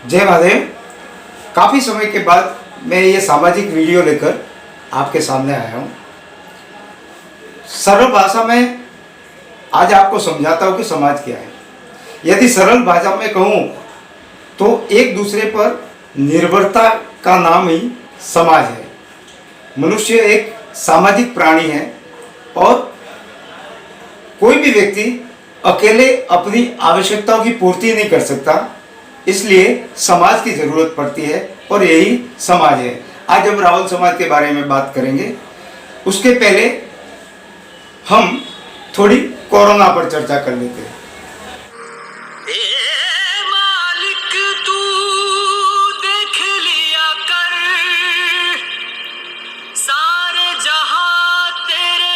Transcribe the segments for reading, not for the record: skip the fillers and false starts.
जय महादेव। काफ़ी समय के बाद मैं ये सामाजिक वीडियो लेकर आपके सामने आया हूँ। सरल भाषा में आज आपको समझाता हूँ कि समाज क्या है। यदि सरल भाषा में कहूँ तो एक दूसरे पर निर्भरता का नाम ही समाज है। मनुष्य एक सामाजिक प्राणी है और कोई भी व्यक्ति अकेले अपनी आवश्यकताओं की पूर्ति नहीं कर सकता, इसलिए समाज की ज़रूरत पड़ती है और यही समाज है। आज हम रावल समाज के बारे में बात करेंगे। उसके पहले हम थोड़ी कोरोना पर चर्चा कर लेते हैं। मालिक तू देख लिया कर, सारे जहां तेरे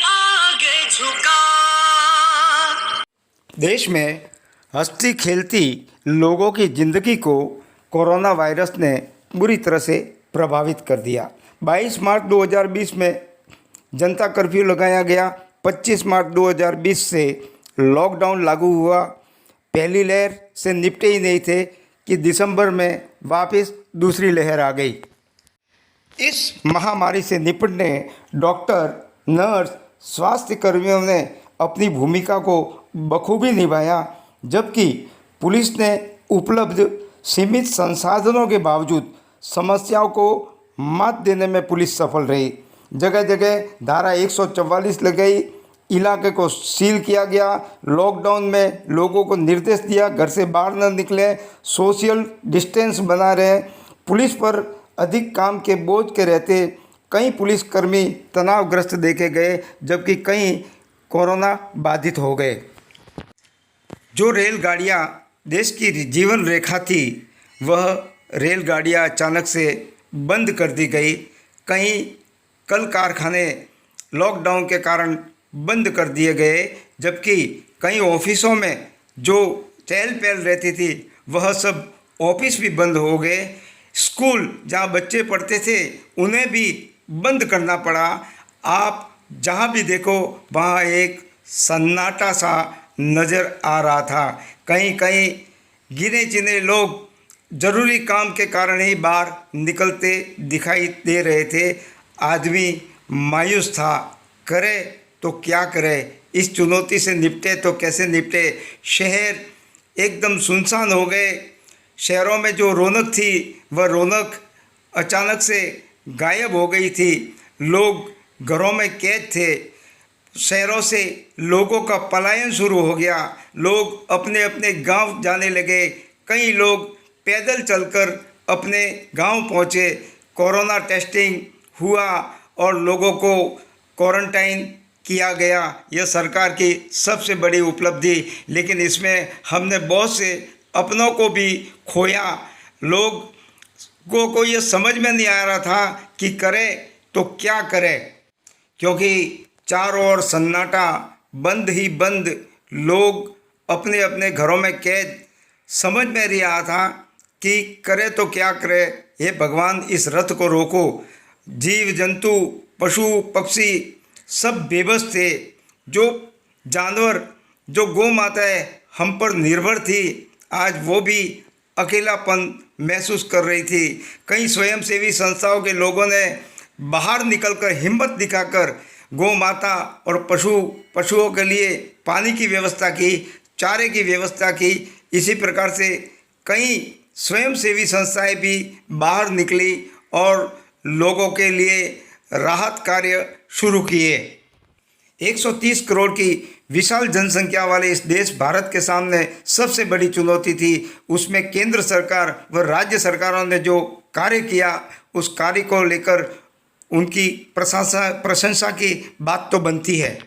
आगे झुका। देश में हंसती खेलती लोगों की ज़िंदगी को कोरोना वायरस ने बुरी तरह से प्रभावित कर दिया। 22 मार्च 2020 में जनता कर्फ्यू लगाया गया। 25 मार्च 2020 से लॉकडाउन लागू हुआ। पहली लहर से निपटे ही नहीं थे कि दिसंबर में वापस दूसरी लहर आ गई। इस महामारी से निपटने डॉक्टर, नर्स, स्वास्थ्य कर्मियों ने अपनी भूमिका को बखूबी निभाया, जबकि पुलिस ने उपलब्ध सीमित संसाधनों के बावजूद समस्याओं को मात देने में पुलिस सफल रही। जगह जगह धारा 144 लगाई, इलाके को सील किया गया। लॉकडाउन में लोगों को निर्देश दिया घर से बाहर न निकलें, सोशल डिस्टेंस बना रहें। पुलिस पर अधिक काम के बोझ के रहते कई पुलिसकर्मी तनावग्रस्त देखे गए, जबकि कई कोरोना बाधित हो गए। जो रेलगाड़ियाँ देश की जीवन रेखा थी, वह रेलगाड़ियाँ अचानक से बंद कर दी गई। कहीं कल कारखाने लॉकडाउन के कारण बंद कर दिए गए, जबकि कई ऑफिसों में जो चहल पहल रहती थी वह सब ऑफिस भी बंद हो गए। स्कूल जहाँ बच्चे पढ़ते थे उन्हें भी बंद करना पड़ा। आप जहाँ भी देखो वहाँ एक सन्नाटा सा नज़र आ रहा था। कहीं कहीं गिने चुने लोग ज़रूरी काम के कारण ही बाहर निकलते दिखाई दे रहे थे। आदमी मायूस था, करे तो क्या करे, इस चुनौती से निपटे तो कैसे निपटे। शहर एकदम सुनसान हो गए। शहरों में जो रौनक थी वह रौनक अचानक से गायब हो गई थी। लोग घरों में कैद थे। शहरों से लोगों का पलायन शुरू हो गया। लोग अपने अपने गांव जाने लगे। कई लोग पैदल चलकर अपने गांव पहुंचे। कोरोना टेस्टिंग हुआ और लोगों को क्वारंटाइन किया गया। यह सरकार की सबसे बड़ी उपलब्धि, लेकिन इसमें हमने बहुत से अपनों को भी खोया। लोगों को ये समझ में नहीं आ रहा था कि करें तो क्या करें, क्योंकि चारों ओर सन्नाटा, बंद ही बंद, लोग अपने अपने घरों में कैद। समझ में नहीं आ रहा था कि करे तो क्या करे। हे भगवान, इस रथ को रोको। जीव जंतु, पशु पक्षी सब बेबस थे। जो जानवर, जो गौ माताएं हम पर निर्भर थी, आज वो भी अकेलापन महसूस कर रही थी। कई स्वयंसेवी संस्थाओं के लोगों ने बाहर निकलकर हिम्मत दिखाकर गौ माता और पशुओं के लिए पानी की व्यवस्था की, चारे की व्यवस्था की। इसी प्रकार से कई स्वयंसेवी संस्थाएं भी बाहर निकली और लोगों के लिए राहत कार्य शुरू किए। 130 करोड़ की विशाल जनसंख्या वाले इस देश भारत के सामने सबसे बड़ी चुनौती थी। उसमें केंद्र सरकार व राज्य सरकारों ने जो कार्य किया, उस कार्य को लेकर उनकी प्रशंसा की बात तो बनती है।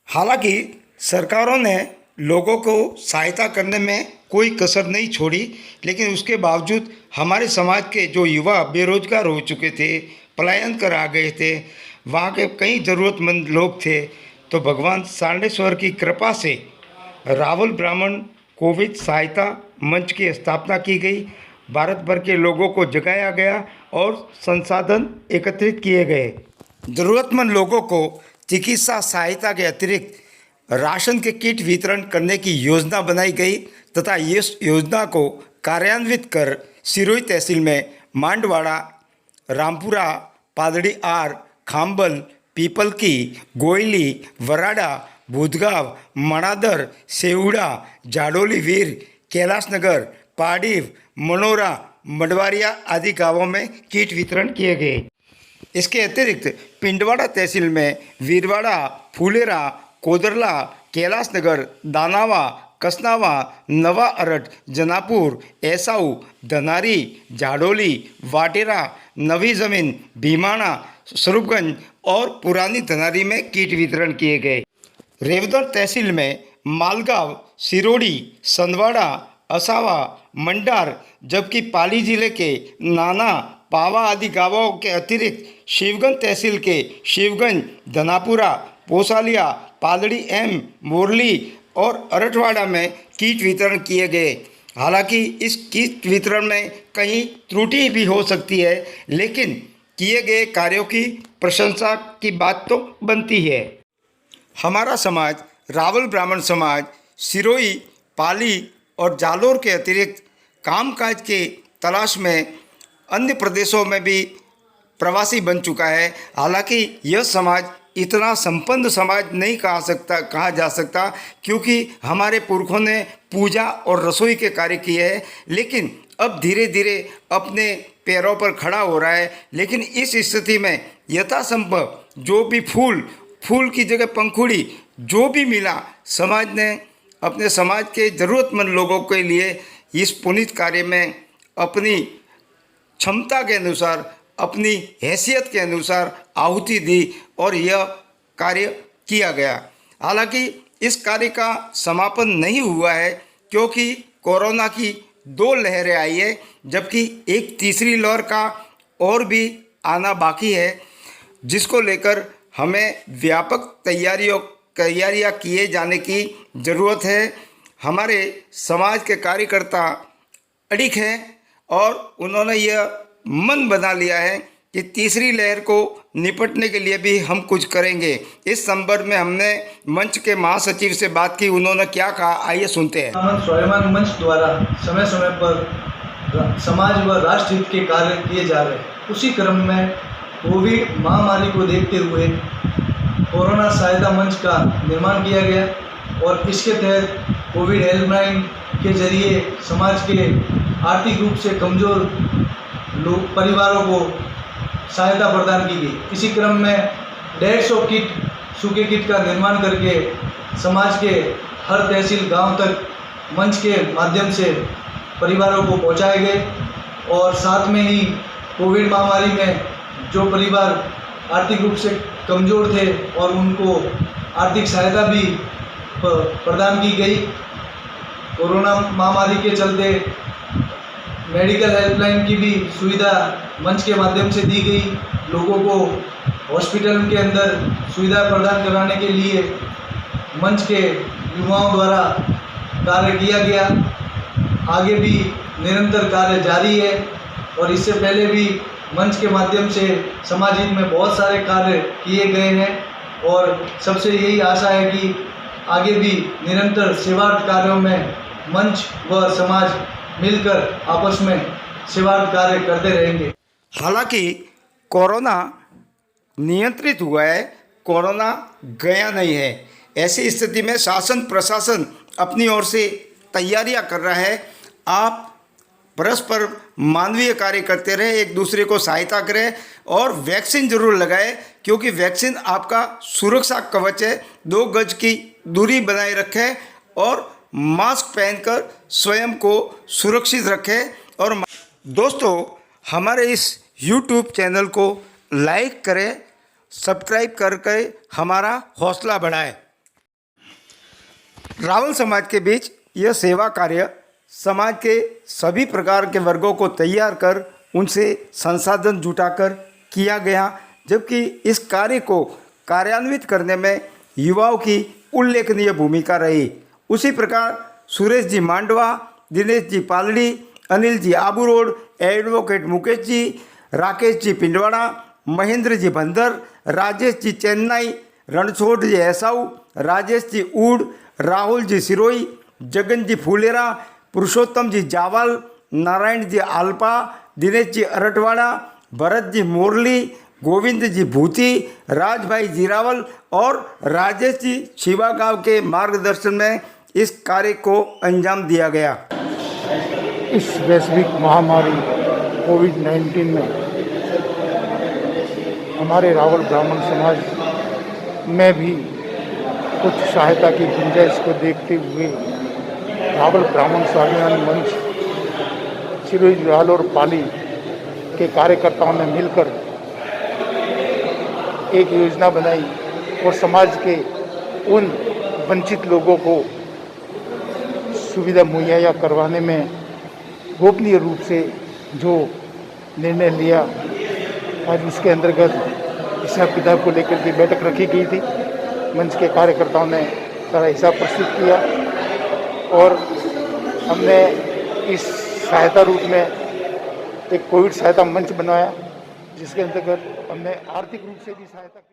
हालांकि सरकारों ने लोगों को सहायता करने में कोई कसर नहीं छोड़ी, लेकिन उसके बावजूद हमारे समाज के जो युवा बेरोजगार हो चुके थे, पलायन कर आ गए थे, वहाँ के कई ज़रूरतमंद लोग थे, तो भगवान सारनेश्वर की कृपा से रावल ब्राह्मण कोविड सहायता मंच की स्थापना की गई। भारत भर के लोगों को जगाया गया और संसाधन एकत्रित किए गए। ज़रूरतमंद लोगों को चिकित्सा सहायता के अतिरिक्त राशन के किट वितरण करने की योजना बनाई गई तथा इस योजना को कार्यान्वित कर सिरोही तहसील में मांडवाड़ा, रामपुरा, पादड़ी आर, खाम्बल, पीपलकी, गोयली, वराडा, बुधगांव, मणादर, सेवड़ा, जाडोली वीर, कैलाशनगर, पाडीव, मनोरा, मडवारिया आदि गांवों में किट वितरण किए गए। इसके अतिरिक्त पिंडवाड़ा तहसील में वीरवाड़ा, फूलेरा, कोदरला, कैलाशनगर, दानावा, कसनावा, नवा अरठ, जनापुर, ऐसाऊ, धनारी, जाडोली, वाटेरा, नवी ज़मीन, भीमाणा, स्वरूपगंज और पुरानी धनारी में किट वितरण किए गए। रेवदर तहसील में मालगांव, सिरोड़ी, संदवाड़ा, असावा, मंडार, जबकि पाली जिले के नाना, पावा आदि गांवों के अतिरिक्त शिवगंज तहसील के शिवगंज, धनापुरा, पोसालिया, पादड़ी एम, मोरली और अरठवाड़ा में किट वितरण किए गए। हालांकि इस किट वितरण में कहीं त्रुटि भी हो सकती है, लेकिन किए गए कार्यों की प्रशंसा की बात तो बनती है। हमारा समाज, रावल ब्राह्मण समाज, सिरोही, पाली और जालोर के अतिरिक्त कामकाज के तलाश में अन्य प्रदेशों में भी प्रवासी बन चुका है। हालांकि यह समाज इतना संपन्न समाज नहीं कहा जा सकता, क्योंकि हमारे पुरखों ने पूजा और रसोई के कार्य किए हैं, लेकिन अब धीरे धीरे अपने पैरों पर खड़ा हो रहा है। लेकिन इस स्थिति में यथासंभव जो भी फूल की जगह पंखुड़ी जो भी मिला, समाज ने अपने समाज के ज़रूरतमंद लोगों के लिए इस पुनीत कार्य में अपनी क्षमता के अनुसार, अपनी हैसियत के अनुसार आहुति दी और यह कार्य किया गया। हालांकि इस कार्य का समापन नहीं हुआ है, क्योंकि कोरोना की 2 लहरें आई है, जबकि एक तीसरी लहर का और भी आना बाकी है, जिसको लेकर हमें व्यापक तैयारियां किए जाने की ज़रूरत है। हमारे समाज के कार्यकर्ता अडिग हैं और उन्होंने यह मन बना लिया है कि तीसरी लहर को निपटने के लिए भी हम कुछ करेंगे। इस संदर्भ में हमने मंच के महासचिव से बात की, उन्होंने क्या कहा, आइए सुनते हैं। स्वाभिमान मंच द्वारा समय समय पर समाज व राष्ट्र हित के कार्य किए जा रहे हैं। उसी क्रम में कोविड महामारी को देखते हुए कोरोना सहायता मंच का निर्माण किया गया और इसके तहत कोविड हेल्पलाइन के जरिए समाज के आर्थिक रूप से कमज़ोर लोग परिवारों को सहायता प्रदान की गई। इसी क्रम में 150 किट, सूखे किट का निर्माण करके समाज के हर तहसील गांव तक मंच के माध्यम से परिवारों को पहुंचाए गए और साथ में ही कोविड महामारी में जो परिवार आर्थिक रूप से कमज़ोर थे और उनको आर्थिक सहायता भी प्रदान की गई। कोरोना महामारी के चलते मेडिकल हेल्पलाइन की भी सुविधा मंच के माध्यम से दी गई। लोगों को हॉस्पिटल के अंदर सुविधा प्रदान कराने के लिए मंच के युवाओं द्वारा कार्य किया गया। आगे भी निरंतर कार्य जारी है और इससे पहले भी मंच के माध्यम से समाज हित में बहुत सारे कार्य किए गए हैं और सबसे यही आशा है कि आगे भी निरंतर सेवार्थ कार्यों में मंच व समाज मिलकर आपस में सेवार्थ कार्य करते रहेंगे। हालांकि कोरोना नियंत्रित हुआ है, कोरोना गया नहीं है। ऐसी स्थिति में शासन प्रशासन अपनी ओर से तैयारियां कर रहा है। आप परस्पर मानवीय कार्य करते रहे, एक दूसरे को सहायता करें और वैक्सीन जरूर लगाएं, क्योंकि वैक्सीन आपका सुरक्षा कवच है। 2 गज की दूरी बनाए रखें और मास्क पहनकर स्वयं को सुरक्षित रखें। और दोस्तों, हमारे इस YouTube चैनल को लाइक करें, सब्सक्राइब करके हमारा हौसला बढ़ाएं। रावल समाज के बीच यह सेवा कार्य समाज के सभी प्रकार के वर्गों को तैयार कर उनसे संसाधन जुटाकर किया गया, जबकि इस कार्य को कार्यान्वित करने में युवाओं की उल्लेखनीय भूमिका रही। उसी प्रकार सुरेश जी मांडवा, दिनेश जी पालड़ी, अनिल जी आबू रोड, एडवोकेट मुकेश जी, राकेश जी पिंडवाड़ा, महेंद्र जी बंदर, राजेश जी चेन्नई, रणछोड़ जी ऐसाऊ, राजेश जी ऊड, राहुल जी सिरोई, जगन जी फूलेरा, पुरुषोत्तम जी जावल, नारायण जी आलपा, दिनेश जी अरटवाड़ा, भरत जी मोरली, गोविंद जी भूती, राजभाई जीरावल और राजेश जी शिवा गांव के मार्गदर्शन में इस कार्य को अंजाम दिया गया। इस वैश्विक महामारी कोविड-19 में हमारे रावल ब्राह्मण समाज में भी कुछ सहायता की गुंजाइश को देखते हुए रावल ब्राह्मण स्वाभिमान मंच, सिरोही लाल और पाली के कार्यकर्ताओं ने मिलकर एक योजना बनाई और समाज के उन वंचित लोगों को सुविधा मुहैया करवाने में गोपनीय रूप से जो निर्णय लिया। आज इसके अंतर्गत हिसाब किताब को लेकर के बैठक रखी गई थी। मंच के कार्यकर्ताओं ने सारा हिसाब प्रस्तुत किया और हमने इस सहायता रूप में एक कोविड सहायता मंच बनाया, जिसके अंतर्गत हमने आर्थिक रूप से भी सहायता की।